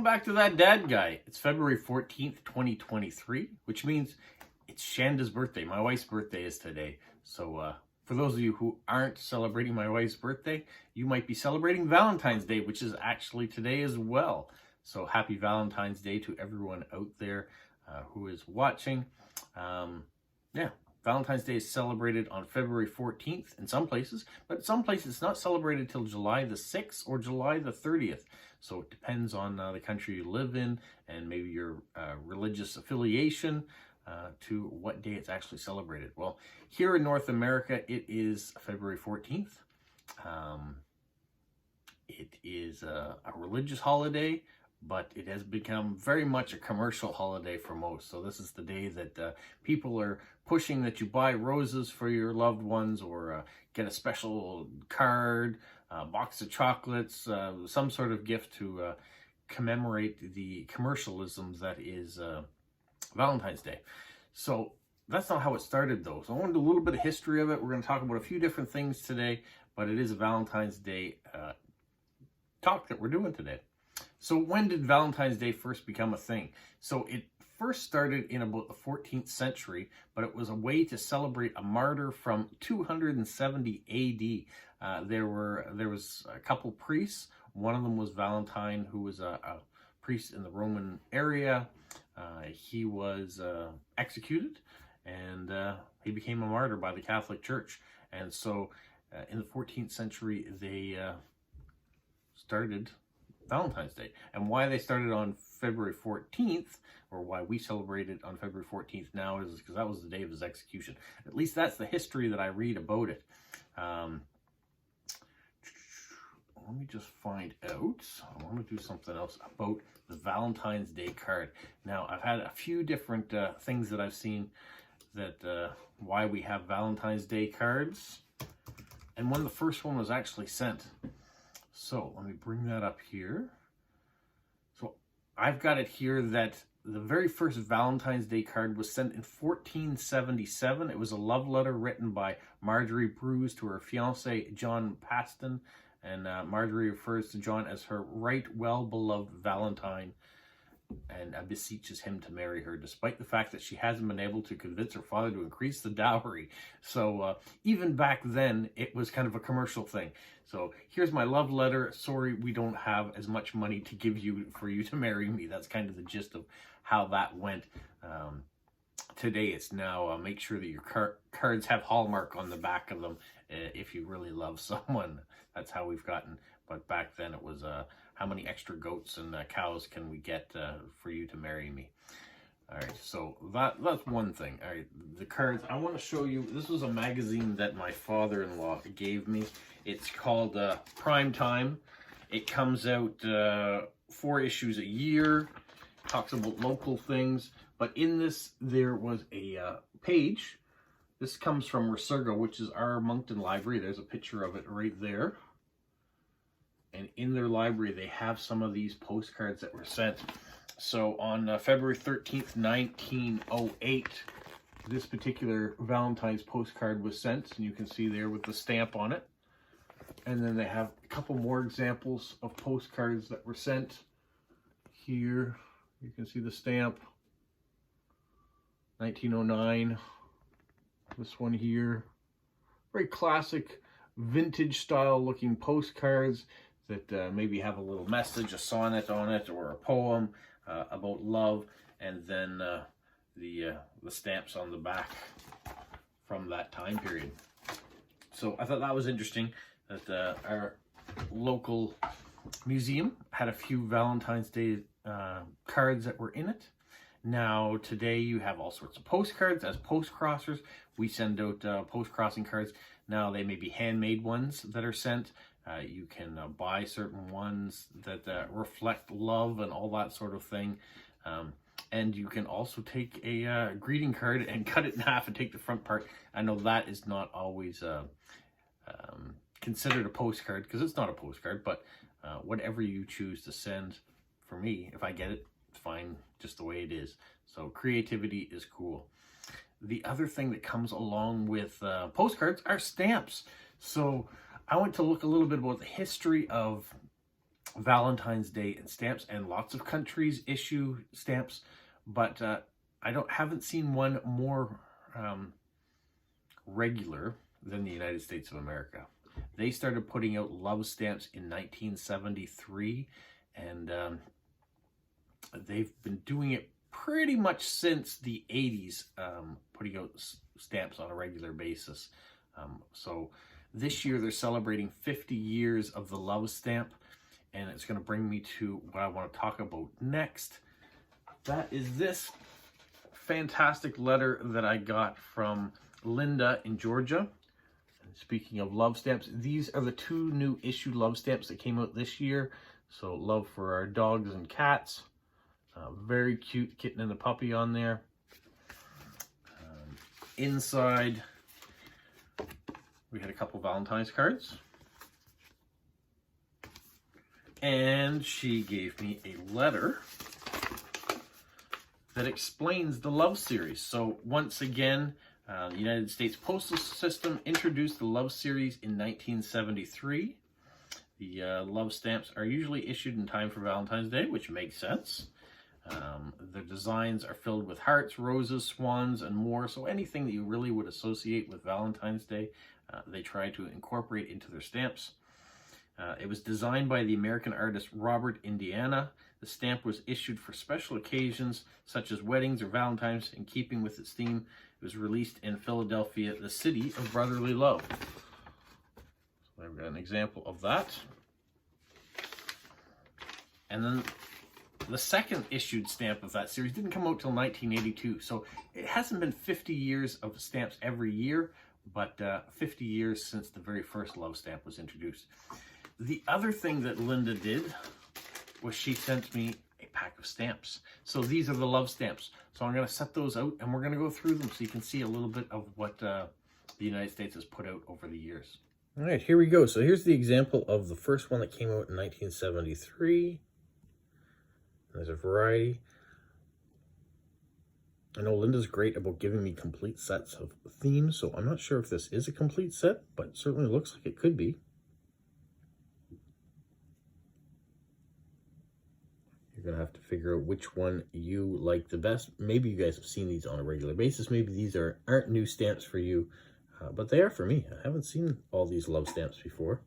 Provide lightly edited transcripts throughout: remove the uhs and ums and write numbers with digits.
back to That Dad Guy. It's February 14th, 2023, which means it's Shanda's birthday. My wife's birthday is today. So for those of you who aren't celebrating my wife's birthday, you might be celebrating Valentine's Day, which is actually today as well. So happy Valentine's Day to everyone out there who is watching. Yeah, Valentine's Day is celebrated on February 14th in some places, but in some places it's not celebrated till July the 6th or July the 30th. So it depends on the country you live in and maybe your religious affiliation to what day it's actually celebrated. Well, here in North America, it is February 14th. It is a religious holiday, but it has become very much a commercial holiday for most. So this is the day that people are pushing that you buy roses for your loved ones or get a special card, a box of chocolates, some sort of gift to commemorate the commercialism that is Valentine's Day. So that's not how it started though. So I want to do a little bit of history of it. We're going to talk about a few different things today, but it is a Valentine's Day talk that we're doing today. So when did Valentine's Day first become a thing? So it first started in about the 14th century, but it was a way to celebrate a martyr from 270 AD. There was a couple priests. One of them was Valentine, who was a priest in the Roman area. He was executed, and he became a martyr by the Catholic Church. And so in the 14th century, they started Valentine's Day. And why they started on February 14th, or why we celebrate it on February 14th now, is because that was the day of his execution. At least that's the history that I read about it. Let me just find out. I want to do something else about the Valentine's Day card. Now, I've had a few different things that I've seen that why we have Valentine's Day cards. And the first one was actually sent. So let me bring that up here. So I've got it here that the very first Valentine's Day card was sent in 1477. It was a love letter written by Marjorie Bruce to her fiancé, John Paston. And Marjorie refers to John as her right well-beloved Valentine and beseeches him to marry her, despite the fact that she hasn't been able to convince her father to increase the dowry. So even back then, it was kind of a commercial thing. So here's my love letter. Sorry, we don't have as much money to give you for you to marry me. That's kind of the gist of how that went. Today, it's now make sure that your cards have Hallmark on the back of them if you really love someone. That's how we've gotten. But back then, it was how many extra goats and cows can we get for you to marry me? All right, so that's one thing. All right, the cards. I want to show you. This was a magazine that my father-in-law gave me. It's called Prime Time. It comes out 4 issues a year. Talks about local things. But in this, there was a page. This comes from Resurga, which is our Moncton library. There's a picture of it right there. And in their library, they have some of these postcards that were sent. So on February 13th, 1908, this particular Valentine's postcard was sent. And you can see there with the stamp on it. And then they have a couple more examples of postcards that were sent. Here, you can see the stamp. 1909. This one here. Very classic, vintage style looking postcards that maybe have a little message, a sonnet on it, or a poem about love, and then the stamps on the back from that time period. So I thought that was interesting that our local museum had a few Valentine's Day cards that were in it. Now, today you have all sorts of postcards. As post-crossers, we send out post-crossing cards. Now, they may be handmade ones that are sent. You can buy certain ones that reflect love and all that sort of thing. And you can also take a greeting card and cut it in half and take the front part. I know that is not always considered a postcard because it's not a postcard, but whatever you choose to send, for me, if I get it, it's fine just the way it is. So creativity is cool. The other thing that comes along with postcards are stamps. So I went to look a little bit about the history of Valentine's Day and stamps, and lots of countries issue stamps, but haven't seen one more regular than the United States of America. They started putting out love stamps in 1973, and they've been doing it pretty much since the 80s, putting out stamps on a regular basis. So this year they're celebrating 50 years of the love stamp, and it's going to bring me to what I want to talk about next. That is this fantastic letter that I got from Linda in Georgia. And speaking of love stamps, these are the 2 new issued love stamps that came out this year. So love for our dogs and cats. Very cute kitten and a puppy on there. Inside, we had a couple Valentine's cards. And she gave me a letter that explains the love series. So once again, the United States Postal System introduced the love series in 1973. The love stamps are usually issued in time for Valentine's Day, which makes sense. The designs are filled with hearts, roses, swans, and more. So anything that you really would associate with Valentine's Day, they try to incorporate into their stamps. It was designed by the American artist Robert Indiana. The stamp was issued for special occasions such as weddings or Valentine's. In keeping with its theme, it was released in Philadelphia, the city of brotherly love. So I've got an example of that. And then the second issued stamp of that series didn't come out till 1982. So it hasn't been 50 years of stamps every year, but 50 years since the very first love stamp was introduced. The other thing that Linda did was she sent me a pack of stamps. So these are the love stamps. So I'm going to set those out and we're going to go through them so you can see a little bit of what the United States has put out over the years. All right, here we go. So here's the example of the first one that came out in 1973. There's a variety. I know Linda's great about giving me complete sets of themes, so I'm not sure if this is a complete set, but it certainly looks like it could be. You're going to have to figure out which one you like the best. Maybe you guys have seen these on a regular basis. Maybe these aren't new stamps for you, but they are for me. I haven't seen all these love stamps before.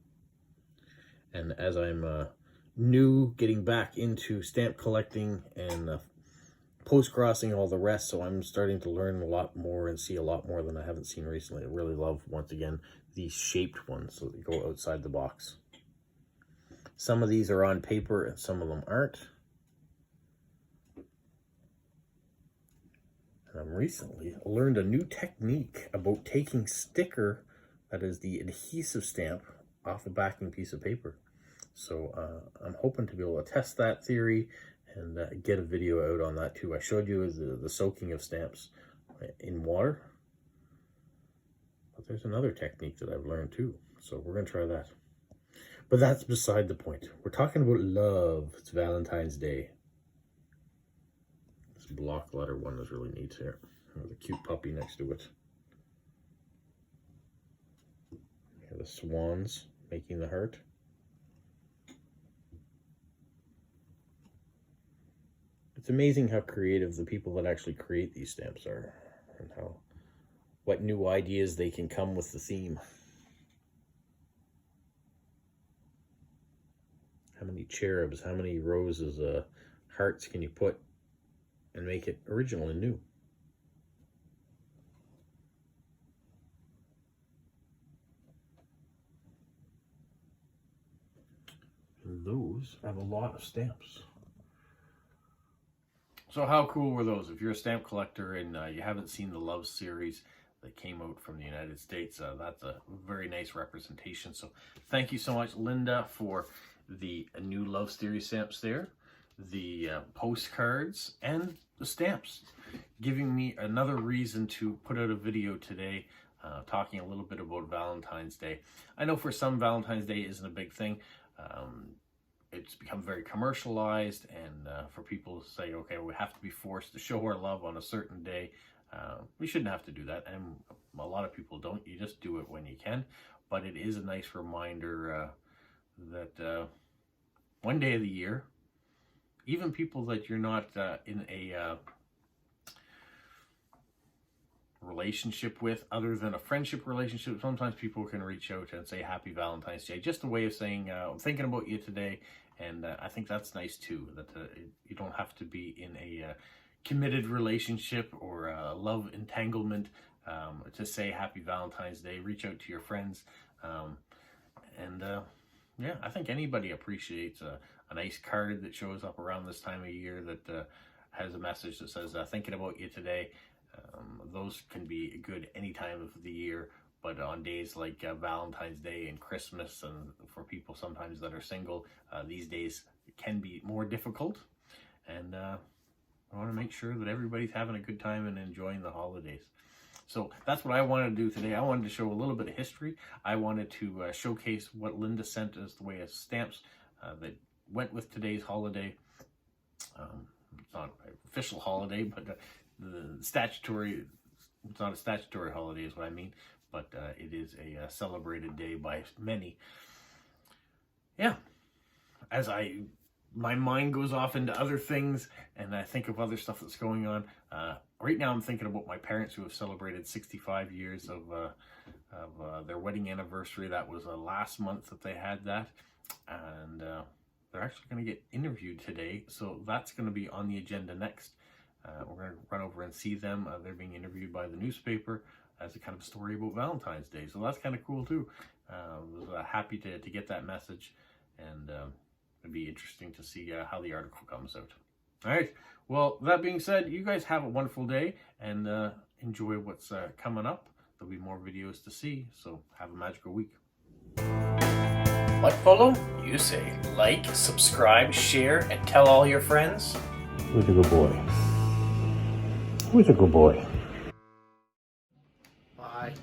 And as I'm new, getting back into stamp collecting and post-crossing, all the rest, so I'm starting to learn a lot more and see a lot more than I haven't seen recently. I really love, once again, these shaped ones, so they go outside the box. Some of these are on paper and some of them aren't. And I've recently learned a new technique about taking sticker, that is the adhesive stamp, off a backing piece of paper. So I'm hoping to be able to test that theory and get a video out on that too. I showed you the soaking of stamps in water, but there's another technique that I've learned too. So we're going to try that. But that's beside the point. We're talking about love. It's Valentine's Day. This block letter one is really neat here, with a cute puppy next to it. Here are the swans making the heart. It's amazing how creative the people that actually create these stamps are, and what new ideas they can come with the theme. How many cherubs, how many roses, hearts can you put and make it original and new? And those have a lot of stamps. So how cool were those? If you're a stamp collector and you haven't seen the Love series that came out from the United States, that's a very nice representation. So thank you so much, Linda, for the new Love series stamps there, the postcards, and the stamps, giving me another reason to put out a video today talking a little bit about Valentine's Day. I know for some, Valentine's Day isn't a big thing. It's become very commercialized, and for people to say, okay, we have to be forced to show our love on a certain day, we shouldn't have to do that, and a lot of people don't. You just do it when you can, but it is a nice reminder that one day of the year. Even people that you're not in a relationship with, other than a friendship relationship, sometimes people can reach out and say Happy Valentine's Day. Just a way of saying, I'm thinking about you today. And I think that's nice too, that you don't have to be in a committed relationship or a love entanglement to say Happy Valentine's Day. Reach out to your friends. Yeah, I think anybody appreciates a nice card that shows up around this time of year that has a message that says, thinking about you today. Those can be good any time of the year, but on days like Valentine's Day and Christmas, and for people sometimes that are single, these days can be more difficult. And I want to make sure that everybody's having a good time and enjoying the holidays. So that's what I wanted to do today. I wanted to show a little bit of history. I wanted to showcase what Linda sent us the way of stamps that went with today's holiday. It's not an official holiday, but the statutory, it's not a statutory holiday is what I mean, but it is a celebrated day by many. Yeah, as my mind goes off into other things and I think of other stuff that's going on. Right now I'm thinking about my parents who have celebrated 65 years of their wedding anniversary. That was last month that they had that. And they're actually going to get interviewed today. So that's going to be on the agenda next. We're going to run over and see them. They're being interviewed by the newspaper as a kind of story about Valentine's Day. So that's kind of cool too. I was happy to get that message, and it'd be interesting to see how the article comes out. All right. Well, that being said, you guys have a wonderful day and enjoy what's coming up. There'll be more videos to see, so have a magical week. What, Polo? You say like, subscribe, share, and tell all your friends. Who's a good boy? Who's a good boy? Bye.